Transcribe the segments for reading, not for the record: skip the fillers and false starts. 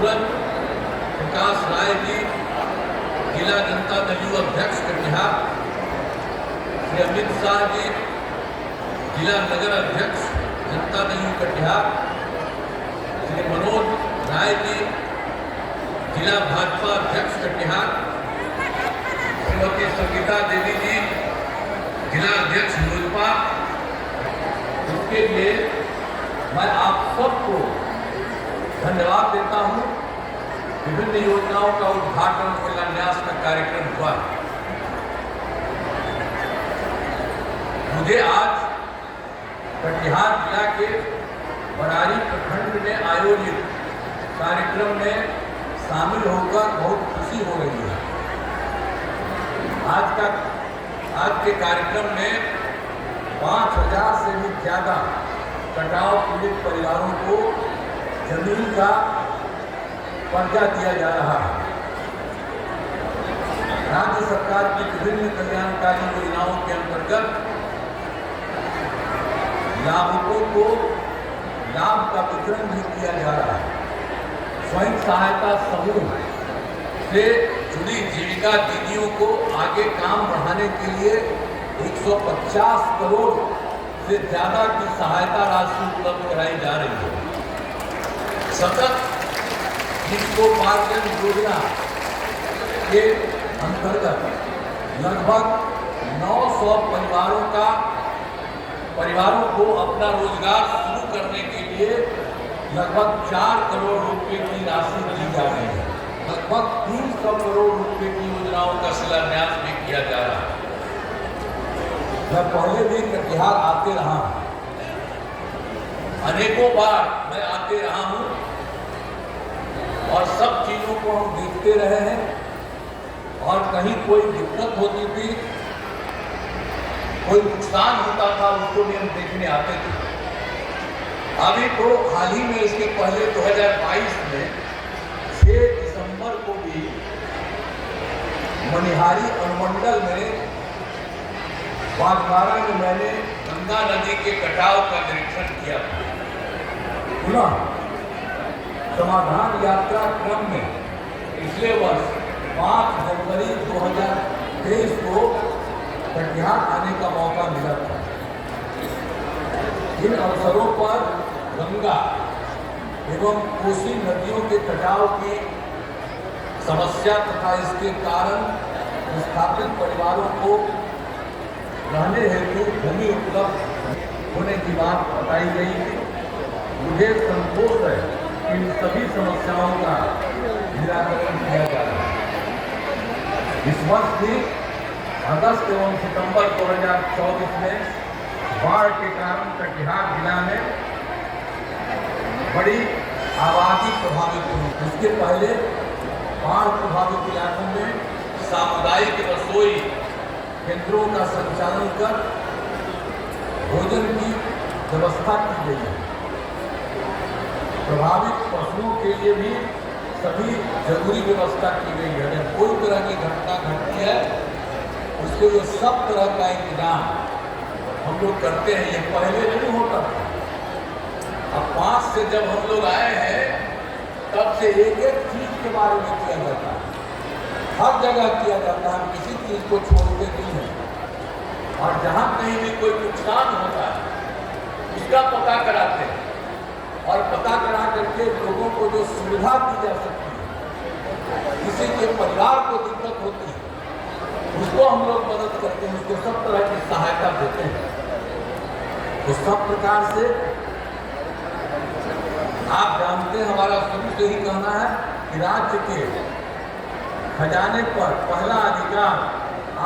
सूरज प्रकाश राय जी, जिला जनता दल यू अध्यक्ष कटिहार, श्री अमित शाह जी, जिला नगर अध्यक्ष जनता दल यू कटिहार, श्री मनोज राय जी, जिला भाजपा अध्यक्ष कटिहार, श्रीमती संगीता देवी जी, जिला अध्यक्ष लोजपा। इसके लिए मैं आप सबको धन्यवाद देता हूं। विभिन्न योजनाओं का उद्घाटन और शिलान्यास का कार्यक्रम हुआ। मुझे आज कटिहार जिला के बरारी प्रखंड में आयोजित कार्यक्रम में शामिल होकर बहुत खुशी हो रही है। आज के कार्यक्रम में 5000 से भी ज्यादा कटाव पीड़ित परिवारों को जमीन का कर्जा दिया जा रहा है। राज्य सरकार की विभिन्न कल्याणकारी योजनाओं के अंतर्गत लाभुकों को लाभ का वितरण भी किया जा रहा है। स्वयं सहायता समूह से जुड़ी जीविका दीदियों को आगे काम बढ़ाने के लिए 150 करोड़ से ज्यादा की सहायता राशि उपलब्ध कराई जा रही है। सतत जीविकोपार्जन योजना के अंतर्गत लगभग 900 परिवारों को अपना रोजगार शुरू करने के लिए लगभग 4 करोड़ रुपए की राशि दी जा रही है। लगभग 300 करोड़ रुपए की योजनाओं का शिलान्यास भी किया जा रहा है। मैं पहले भी कटिहार आते रहा हूं, अनेकों बार मैं आते रहा हूं और सब चीजों को हम देखते रहे हैं। और कहीं कोई दिक्कत होती थी, कोई नुकसान होता था, उसको भी हम देखने आते थे। अभी तो हाल ही में, इसके पहले 2022 में 6 दिसंबर को भी मनिहारी अनुमंडल में बागबारा में मैंने गंगा नदी के कटाव का निरीक्षण किया। पुनः समाधान यात्रा क्रम में पिछले वर्ष 5 जनवरी 2023 को कटिहार आने का मौका मिला था। इन अवसरों पर गंगा एवं कोसी नदियों के कटाव की समस्या तथा इसके कारण विस्थापित परिवारों को रहने हेतु भूमि उपलब्ध होने की बात बताई गई थी। मुझे संतोष है कि इन सभी समस्याओं का निराकरण किया जा रहा है। इस वर्ष भी अगस्त एवं सितंबर 2024 में बाढ़ के कारण कटिहार जिला में बड़ी आबादी प्रभावित हुई। इसके पहले बाढ़ प्रभावित इलाकों में सामुदायिक रसोई केंद्रों का संचालन कर भोजन की व्यवस्था की गई है। प्रभावित पशुओं के लिए भी सभी जरूरी व्यवस्था की गई है। अगर कोई तरह की घटना घटती है, उसके लिए सब तरह का इंतजाम हम लोग करते हैं। ये पहले नहीं होता था। अब 5 से जब हम लोग आए हैं, तब से एक एक चीज के बारे में किया जाता है। हर जगह किया जाता है, किसी चीज को छोड़ते नहीं है। और जहां कहीं भी कोई नुकसान होता है, उसका पता कराते हैं और पता करा करके लोगों को जो सुविधा दी जा सकती है, किसी के परिवार को दिक्कत होती है, उसको हम लोग मदद करते हैं, उसको सब तरह की सहायता देते हैं। तो सब प्रकार से आप जानते हैं, हमारा शुरू से ही कहना है कि राज्य के खजाने पर पहला अधिकार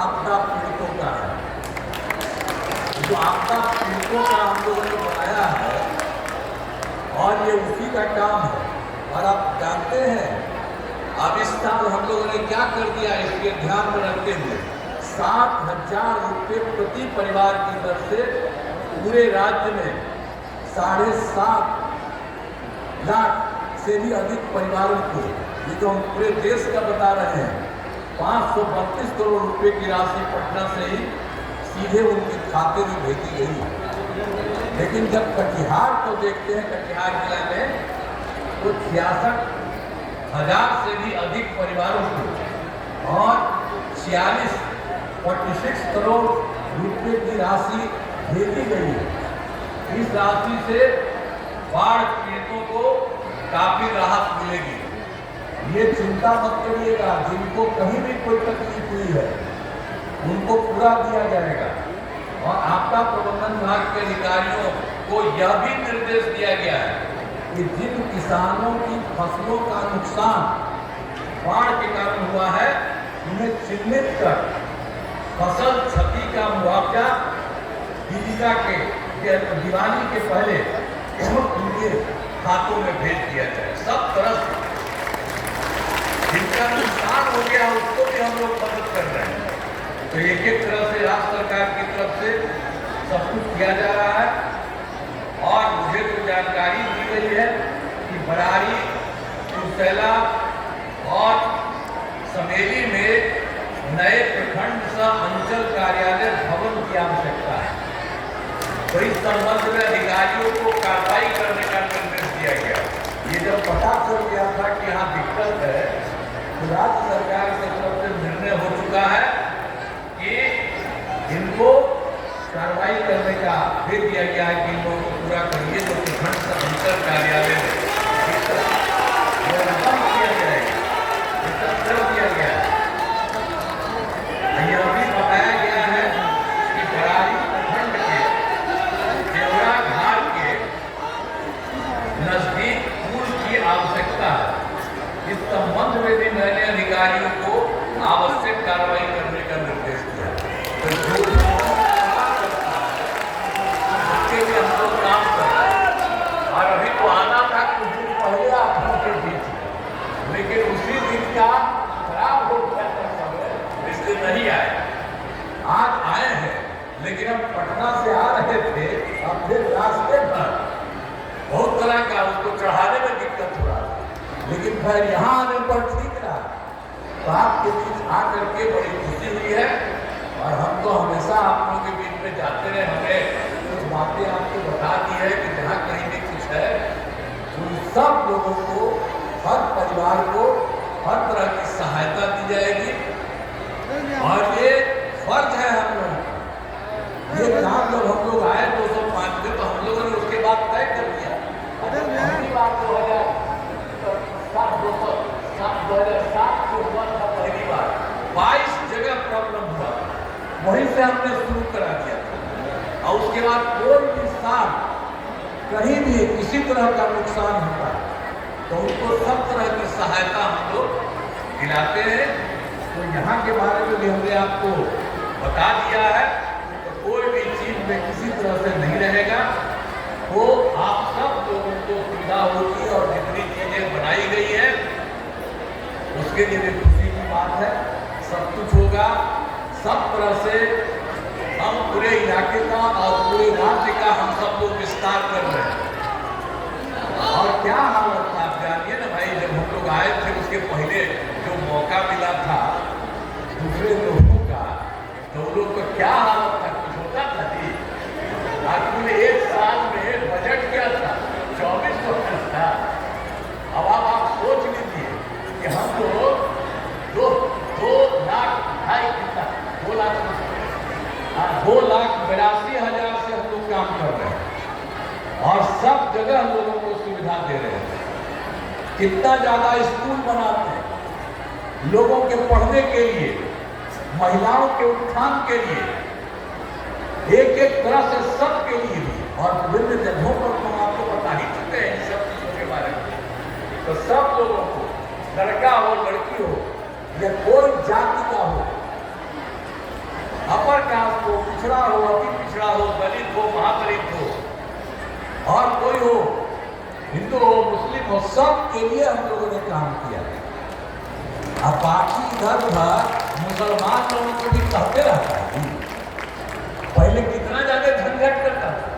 आपदा पीड़ितों का है। जो आपदा पीड़ितों का हम लोगों ने बनाया है और ये उसी का काम है। और आप जानते हैं, अब इस साल हम लोगों ने क्या कर दिया, इसके ध्यान में रखते हुए 7,000 रुपये प्रति परिवार की दर से पूरे राज्य में 7.5 लाख से भी अधिक परिवारों को, ये तो हम पूरे देश का बता रहे हैं, 532 करोड़ रुपए की राशि पटना से ही सीधे उनके खाते में भेजी गई है। लेकिन जब कटिहार को देखते हैं, कटिहार जिला में तो 66 1000 से भी अधिक परिवारों को और 46 करोड़ रुपए की राशि भेजी गई है। इस राशि से बाढ़ पीड़ितों को काफी राहत मिलेगी। ये चिंता मत करिएगा, जिनको कहीं भी कोई तकलीफ हुई है उनको पूरा दिया जाएगा। और आपदा प्रबंधन विभाग के अधिकारियों को यह भी निर्देश दिया गया है कि जिन किसानों की फसलों का नुकसान बाढ़ के कारण हुआ है उन्हें चिन्हित कर फसल क्षति का मुआवजा जीविका के दिवाली के पहले उनके खातों में भेज दिया जाए। सब तरह से जिनका नुकसान हो गया उसको भी हम लोग मदद कर रहे हैं। तो एक एक तरह से राज्य सरकार की तरफ से सब कुछ किया जा रहा है। और मुझे तो जानकारी दी गई है कि बरारी, कुर्सेला और समेली में नए प्रखंड सह अंचल कार्यालय भवन की आवश्यकता है। तो इस संबंध में अधिकारियों को कार्रवाई करने का निर्देश दिया गया। ये जब पता चल गया था कि यहाँ दिक्कत है तो राज्य सरकार की तरफ से निर्णय हो चुका है कि इनको कार्रवाई करने का भी दिया गया है कि इन लोगों को पूरा करिए। जो प्रखंड सह अंचल कार्यालय में किया जाएगा, कर दिया गया है। यह भी बताया गया है कि बरारी प्रखंड के देवरा घाट के नजदीक पुल की आवश्यकता है। इस संबंध में भी मैंने अधिकारियों को आवश्यक कार्रवाई करने का निर्देश दिया। तो जो उसके लिए हम लोग काम कर रहे हैं। और अभी तो आना था कुछ दिन पहले आप के बीच, लेकिन उसी दिन का खराब हो गया था समय, इसलिए नहीं आए। आज आए हैं, लेकिन हम पटना से आ रहे थे और फिर रास्ते पर बहुत तरह का उसको चढ़ाने में दिक्कत हो रहा था, लेकिन फिर यहाँ आने पर ठीक रहा। तो आपके बीच आकर के बड़ी खुशी हुई है। और हम तो हमेशा आप लोगों के बीच में जाते रहे, हमें कुछ बातें आपको बता दी है कि जहाँ कहीं भी कुछ है उन सब लोगों को, हर परिवार को हर तरह की सहायता दी जाएगी। और ये फर्ज है हम लोगों का। ये काम जब हम लोग आए 205 में तो हम लोगों ने उसके बाद तय कर दिया। अगर पहली बार 2007 को हुआ था, पहली बार 22 जगह प्रॉब्लम हुआ, वहीं से हमने शुरू करा दिया था। और उसके बाद कोई भी साल कहीं भी किसी तरह का नुकसान होता है तो उनको सब तरह की सहायता हम लोग दिलाते हैं। तो यहाँ के बारे में भी हमने आपको बता दिया है। तो कोई भी चीज में किसी तरह से नहीं रहेगा, वो आप सब लोगों को सुविधा होगी। और जितनी चीजें बनाई गई है उसके लिए भी खुशी की बात है। सब कुछ होगा, सब तरह से हम पूरे इलाके का और पूरे राज्य का हम सब लोग विस्तार कर रहे हैं। और क्या हालत था आप जानिए ना भाई, जब हम लोग आए थे उसके पहले जो मौका मिला था दूसरे लोगों का, तो लोग का क्या हालत था, कुछ होता था जी। आज पूरे एक साल में बजट क्या था, 2400 था। अब आप सोच लीजिए कि हम लोग 2 लाख 2,82,000 से हम लोग काम कर रहे हैं और सब जगह हम लोगों को सुविधा दे रहे हैं। कितना ज्यादा स्कूल बनाते हैं लोगों के पढ़ने के लिए, महिलाओं के उत्थान के लिए, एक एक तरह से सबके लिए भी। और विभिन्न जगहों पर हम आपको बता ही चुके हैं इन सब चीजों के बारे में। तो सब लोगों को, लड़का हो लड़की हो या कोई जाति का हो, अपर कास्ट हो, पिछड़ा हो, अति पिछड़ा हो, दलित हो, महादलित हो और कोई हो, हिंदू हो, मुस्लिम हो, सब के लिए हम लोगों ने काम किया। अब बाकी इधर उधर मुसलमान लोगों को भी कहते रहता है, पहले कितना ज्यादा झंझट करता था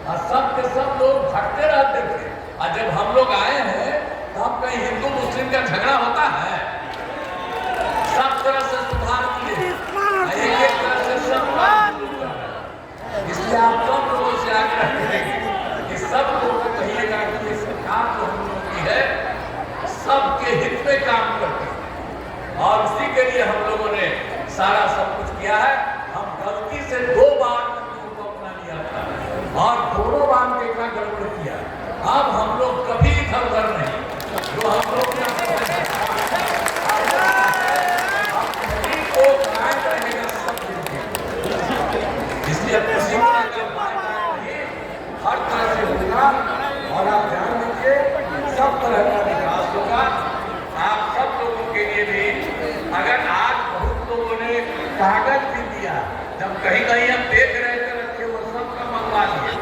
और सब के सब लोग भटकते रहते थे। और जब हम लोग आए हैं तब कहीं हिंदू मुस्लिम का झगड़ा होता है। सब तरह से सुधार किए, एक एक तरह से सब काम। इसलिए आप सब लोगों से आग्रह करेंगे कि सब लोग कहिएगा कि ये सरकार जो हम लोगों की है सबके हित पे काम करते हैं और उसी के लिए हम लोगों ने सारा सब कुछ किया है। हम गलती से 2 बार तकनीक को अपना लिया था और दोनों बार देखा गड़बड़ किया। अब हम लोग कभी इधर उधर नहीं, जो हम लोग ने को कायम रहेगा सब इसलिए किसी हर तरह से होगा और आप ध्यान रखिए सब तरह का विकास होगा आप सब लोगों के लिए भी। अगर आज बहुत लोगों ने कागज भी दिया, जब कहीं कहीं हम देख रहे थे रखे वो सबका मंगवा दिए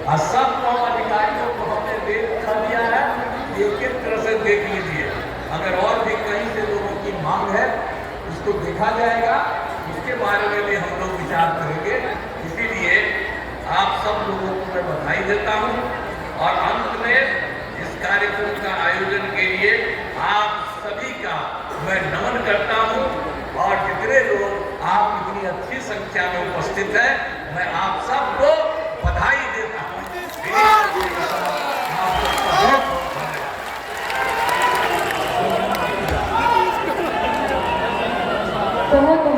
और सब अधिकारियों को हमने देखा दिया है। एक एक तरह से देख लीजिए, अगर और भी कहीं से लोगों की मांग है उसको देखा जाएगा, उसके बारे में भी हम लोग विचार करेंगे। इसीलिए आप सब लोगों को मैं बधाई देता हूं और अंत में इस कार्यक्रम का आयोजन के लिए आप सभी का मैं नमन करता हूं और जितने लोग आप इतनी अच्छी संख्या में उपस्थित हैं, मैं आप सबको बधाई देता हूं। बहुत